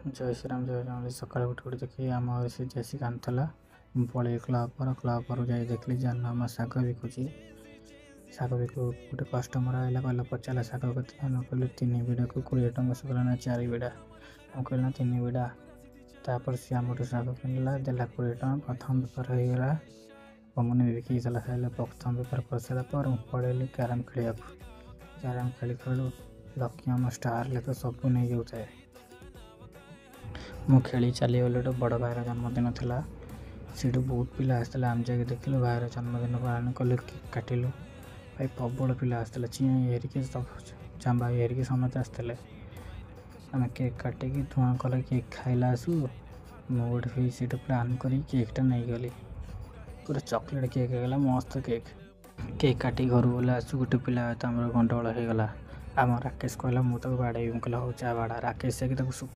जय श्रीराम जय राम सकाल उठी उठी देखी आम से जैसी कांदला पलि क्लब पर जाई देखली जान आम शाग बिकुची शाग बिकु गोटे कस्टमर आइला कहला पचारा शाग के कहलु 3 बिड़ा को 20 टंका से कहला ना 4 बिड़ा हम कहला 3 बिड़ा तापर से आम शाग किनला देला 20 टंका प्रथम बेपार हो गला कमुने बिकी सारा सारे प्रथम बेपार कर सारा पर पड़ेली कैरम खेलिया कैरम खेली खेलु लकी आम स्टार ले तो सब नहीं जाऊे मु खेली चलीगली गोटे बड़ भाईर जन्मदिन था सीट बहुत पिला आसते आम जाके देखिलु भाईर जन्मदिन पालन कलु केक काटिलु भाई प्रबल पिला आसते चिया हेरिके सब चांबा हेरिके समस्त आसते आम केक काटिकी धुआं कल केक खाइला आसु मु गोटे फिर सीट प्लान कर केकटा नहीं गली पूरा चॉकलेट केक होगा मस्त केक काटी घर बोले आसु गोटे पिला तो आम गंडगोल होगला आम राकेश कहला मुझे बाड़े कहला हो चा बाड़ा राकेश